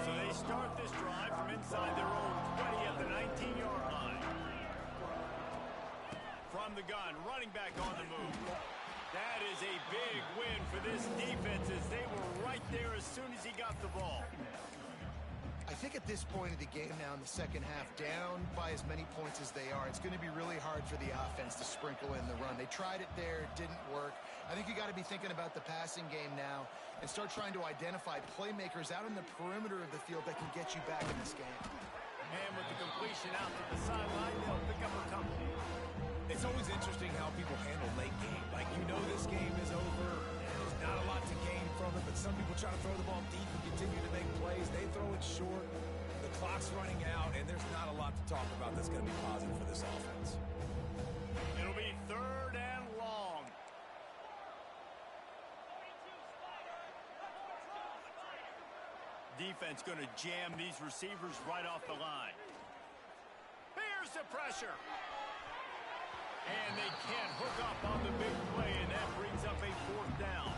So they start this drive from inside their own 20 at the 19-yard line. From the gun, running back on the move. That is a big win for this defense as they were right there as soon as he got the ball. I think at this point of the game now in the second half, down by as many points as they are, it's going to be really hard for the offense to sprinkle in the run. They tried it there, it didn't work. I think you got to be thinking about the passing game now and start trying to identify playmakers out in the perimeter of the field that can get you back in this game. And with the completion out to the sideline, they'll pick up a couple. It's always interesting how people handle late game. Like, you know this game is over, and there's not a lot to gain from it, but some people try to throw the ball deep and continue to make plays. They throw it short. The clock's running out, and there's not a lot to talk about that's going to be positive for this offense. It'll be 3rd and long. Defense going to jam these receivers right off the line. Here's the pressure. And they can't hook up on the big play, and that brings up a 4th down.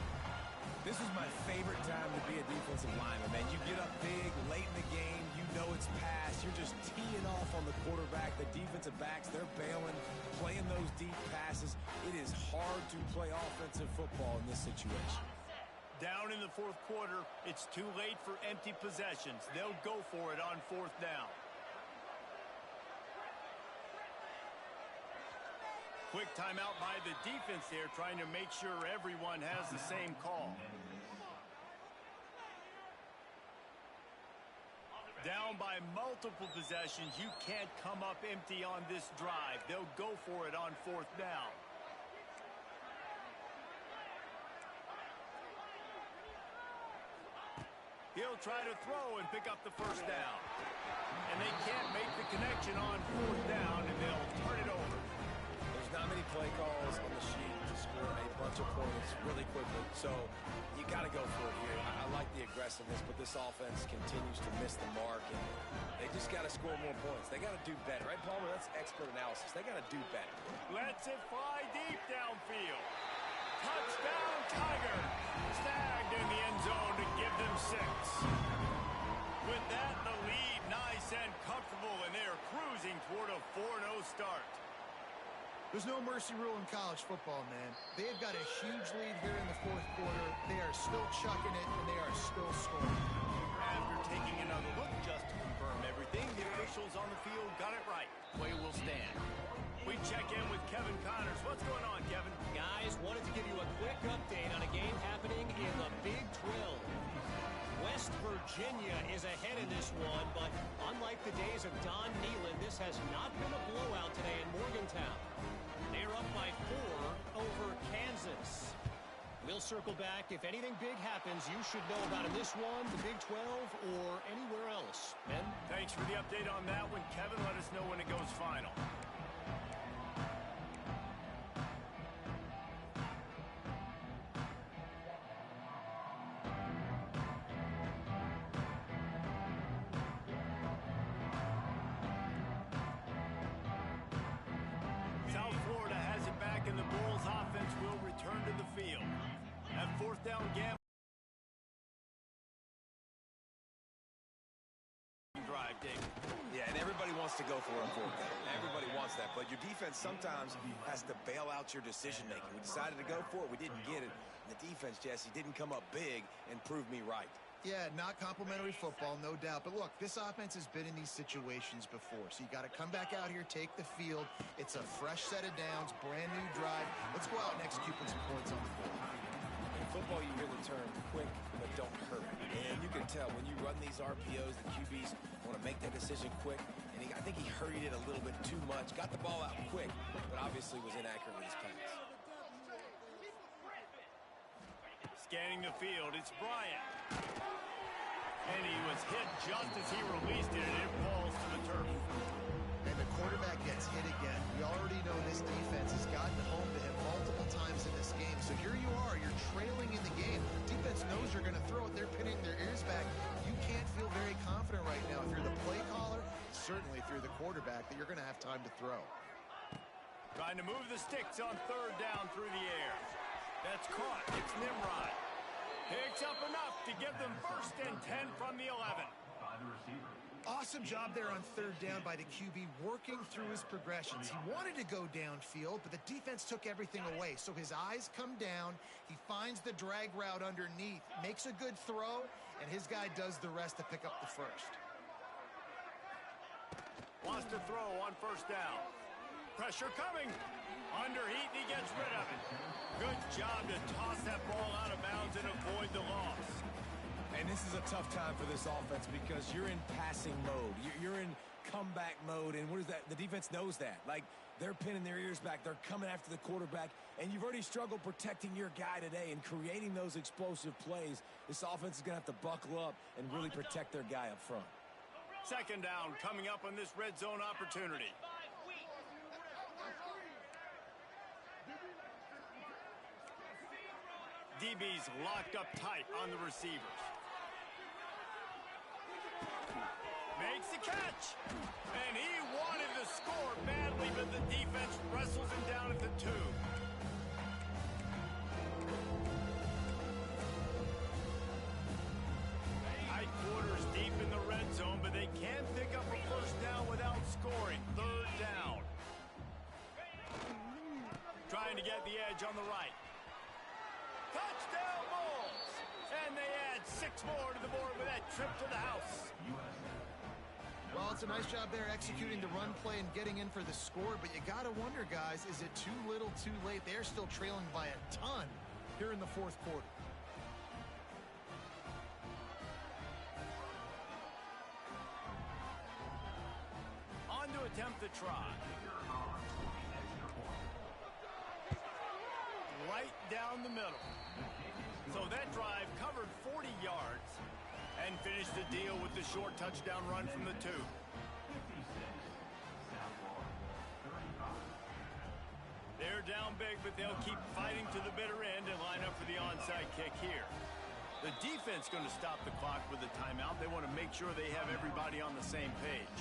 This is my favorite time to be a defensive lineman, man. You get up big, late in the game, you know it's past. You're just teeing off on the quarterback. The defensive backs, they're bailing, playing those deep passes. It is hard to play offensive football in this situation. Down in the 4th quarter, it's too late for empty possessions. They'll go for it on 4th down. Quick timeout by the defense there, trying to make sure everyone has the same call. Down by multiple possessions, you can't come up empty on this drive. They'll go for it on 4th down. He'll try to throw and pick up the 1st down. And they can't make the connection on 4th down, and they'll turn it over. Not many play calls on the sheet to score a bunch of points really quickly, so you got to go for it here. I like the aggressiveness, but this offense continues to miss the mark, and they just got to score more points. They got to do better, right, Palmer? That's expert analysis. They got to do better. Lets it fly deep downfield. Touchdown, Tiger. Snagged in the end zone to give them 6. With that, the lead nice and comfortable, and they are cruising toward a 4-0 start. There's no mercy rule in college football, man. They've got a huge lead here in the 4th quarter. They are still chucking it, and they are still scoring. After taking another look just to confirm everything, the officials on the field got it right. Play will stand. We check in with Kevin Connors. What's going on, Kevin? Guys, wanted to give you a quick update on a game happening in the Big 12. West Virginia is ahead in this one, but unlike the days of Don Nehlen, this has not been a blowout today in Morgantown. They're up by 4 over Kansas. We'll circle back. If anything big happens, you should know about in this one, the Big 12, or anywhere else. Ben? Thanks for the update on that one, Kevin. Let us know when it goes final. Fourth down gambling drive, Dick. Yeah, and everybody wants to go for it on 4th down. Everybody wants that, but your defense sometimes has to bail out your decision-making. We decided to go for it. We didn't get it. The defense, Jesse, didn't come up big and prove me right. Yeah, not complimentary football, no doubt. But look, this offense has been in these situations before. So you got to come back out here, take the field. It's a fresh set of downs, brand new drive. Let's go out and execute with some points on the board. In football, you hear the term quick, but don't hurry. And you can tell when you run these RPOs, the QBs want to make that decision quick. And I think he hurried it a little bit too much. Got the ball out quick, but obviously was inaccurate with his pass. Scanning the field, it's Bryant. And he was hit just as he released it, and it falls to the turf. And the quarterback gets hit again. We already know this defense has gotten home to him multiple times in this game. So here you are, you're trailing in the game. Defense knows you're going to throw it. They're pinning their ears back. You can't feel very confident right now. If you're the play caller, certainly if you're the quarterback, that you're going to have time to throw. Trying to move the sticks on third down through the air. That's caught. It's Nimrod. Picks up enough to give them 1st and 10 from the 11. By the receiver. Awesome job there on third down by the QB, working through his progressions. He wanted to go downfield, but the defense took everything away. So his eyes come down. He finds the drag route underneath, makes a good throw, and his guy does the rest to pick up the first. Wants to throw on 1st down. Pressure coming. Under heat, and he gets rid of it. Good job to toss that ball out of bounds and avoid the loss. And this is a tough time for this offense because you're in passing mode. You're in comeback mode, and what is that? The defense knows that. Like, they're pinning their ears back. They're coming after the quarterback, and you've already struggled protecting your guy today and creating those explosive plays. This offense is going to have to buckle up and really protect their guy up front. 2nd down coming up on this red zone opportunity. DB's locked up tight on the receivers. Makes the catch. And he wanted to score badly, but the defense wrestles him down at the 2. Tight quarters deep in the red zone, but they can pick up a 1st down without scoring. 3rd down. Trying to get the edge on the right. Touchdown Bulls! And they add 6 more to the board with that trip to the house. Well, it's a nice job there executing the run play and getting in for the score, but you got to wonder, guys, is it too little, too late? They're still trailing by a ton here in the 4th quarter. On to attempt the try. Right down the middle. So that drive covered 40 yards and finished the deal with the short touchdown run from the 2. They're down big, but they'll keep fighting to the bitter end and line up for the onside kick here. The defense going to stop the clock with a timeout. They want to make sure they have everybody on the same page.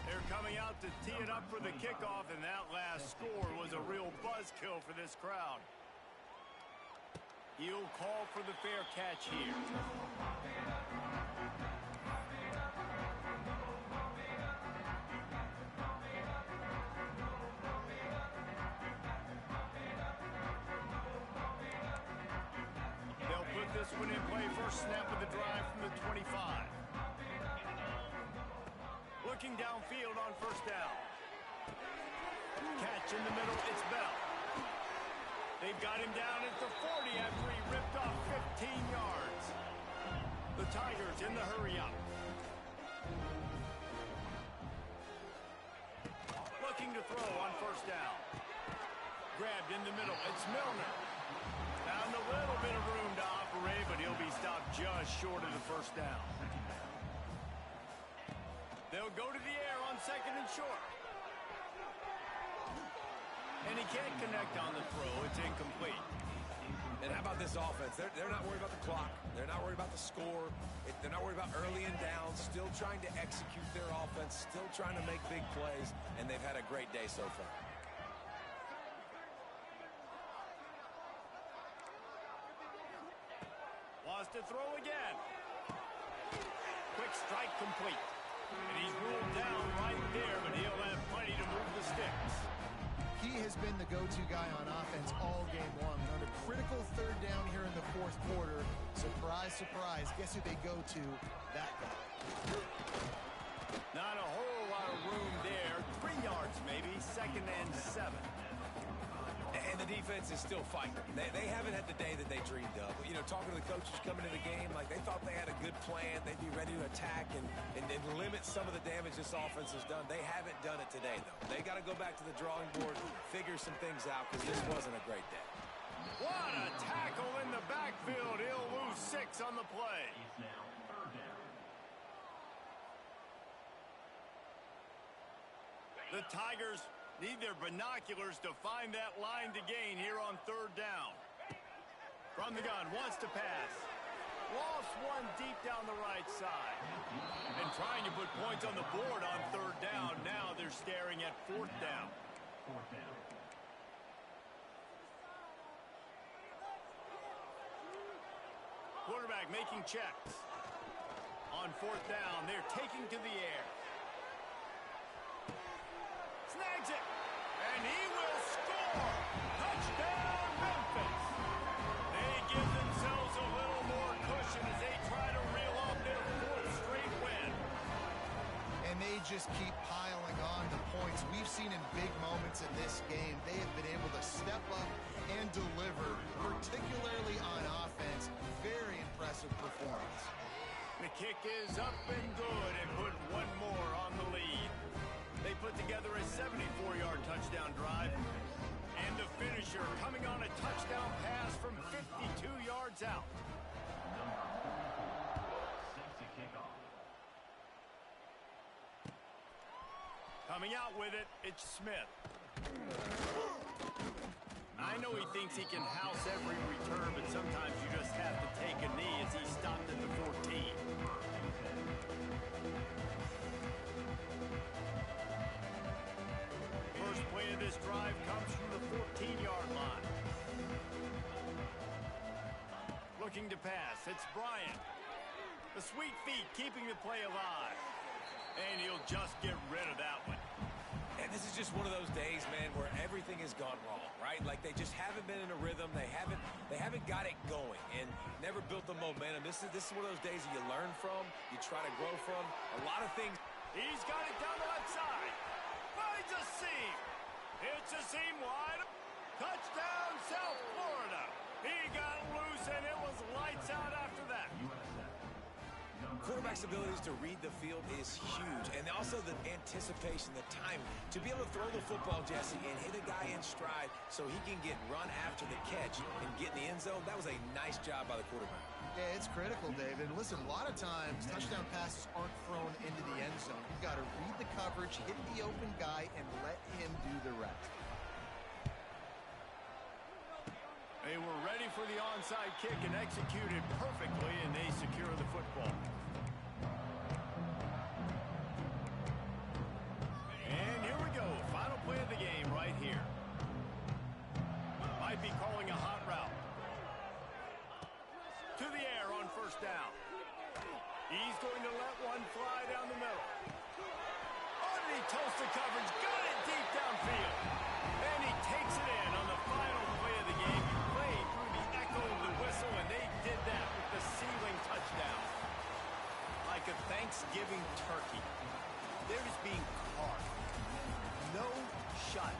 They're coming out to tee it up for the kickoff, and that last score was a real buzzkill for this crowd. He'll call for the fair catch here. They'll put this one in play. 1st snap of the drive from the 25. Looking downfield on 1st down. Catch in the middle, it's Bell. They've got him down at the 40 after he ripped off 15 yards. The Tigers in the hurry-up. Looking to throw on 1st down. Grabbed in the middle. It's Milner. Found a little bit of room to operate, but he'll be stopped just short of the 1st down. They'll go to the air on 2nd and short. And he can't connect on the throw. It's incomplete. And how about this offense? They're not worried about the clock. They're not worried about the score. They're not worried about early and downs. Still trying to execute their offense. Still trying to make big plays. And they've had a great day so far. Wants to throw again. Quick strike complete. And he's ruled down right there, but he'll have plenty to move the sticks. He has been the go-to guy on offense all game long, under critical third down here in the fourth quarter. Surprise, surprise. Guess who they go to? That guy. Not a whole lot of room there. 3 yards maybe. 2nd and 7. And the defense is still fighting. They haven't had the day that they dreamed of. You know, talking to the coaches coming into the game, like they thought they had a good plan. They'd be ready to attack and limit some of the damage this offense has done. They haven't done it today, though. They got to go back to the drawing board, figure some things out, because this wasn't a great day. What a tackle in the backfield. He'll lose 6 on the play. It's now 3rd down. The Tigers need their binoculars to find that line to gain here on 3rd down. From the gun, wants to pass. Lost one deep down the right side. And trying to put points on the board on 3rd down. Now they're staring at 4th down. 4th down. Quarterback making checks. On 4th down, they're taking to the air. Snags it. And he will score. Touchdown, Memphis. They give themselves a little more cushion as they try to reel off their 4th straight win. And they just keep piling on the points. We've seen in big moments in this game, they have been able to step up and deliver, particularly on offense. Very impressive performance. The kick is up and good and put one more on the lead. They put together a 74-yard touchdown drive. And the finisher coming on a touchdown pass from 52 yards out. Number 44 sets the kickoff. Coming out with it, it's Smith. I know he thinks he can house every return, but sometimes you just have to take a knee as he stopped at the 14. First play of this drive comes from the 14-yard line. Looking to pass, it's Bryant. The sweet feet keeping the play alive. And he'll just get rid of that one. And this is just one of those days, man, where everything has gone wrong, right? Like they just haven't been in a rhythm. They haven't got it going and never built the momentum. This is one of those days that you learn from, you try to grow from. A lot of things. He's got it down the left side. Finds a seam. Hits a seam wide. Touchdown, South Florida. He got loose, and it was lights out after that. Quarterback's abilities to read the field is huge, and also the anticipation, the timing. To be able to throw the football, Jesse, and hit a guy in stride so he can get run after the catch and get in the end zone, that was a nice job by the quarterback. Yeah, it's critical, David. Listen, a lot of times touchdown passes aren't thrown into the end zone. You've got to read the coverage, hit the open guy, and let him do the rest. They were ready for the onside kick and executed perfectly, and they secure the football. And here we go. Final play of the game right here. Might be calling a hot route. To the air on 1st down. He's going to let one fly down the middle. Underneath toasted coverage. Got it deep downfield. And he takes it in on the final play of the game. He played through the echo of the whistle, and they did that with the ceiling touchdown. Like a Thanksgiving turkey. They're just being carved. No shot.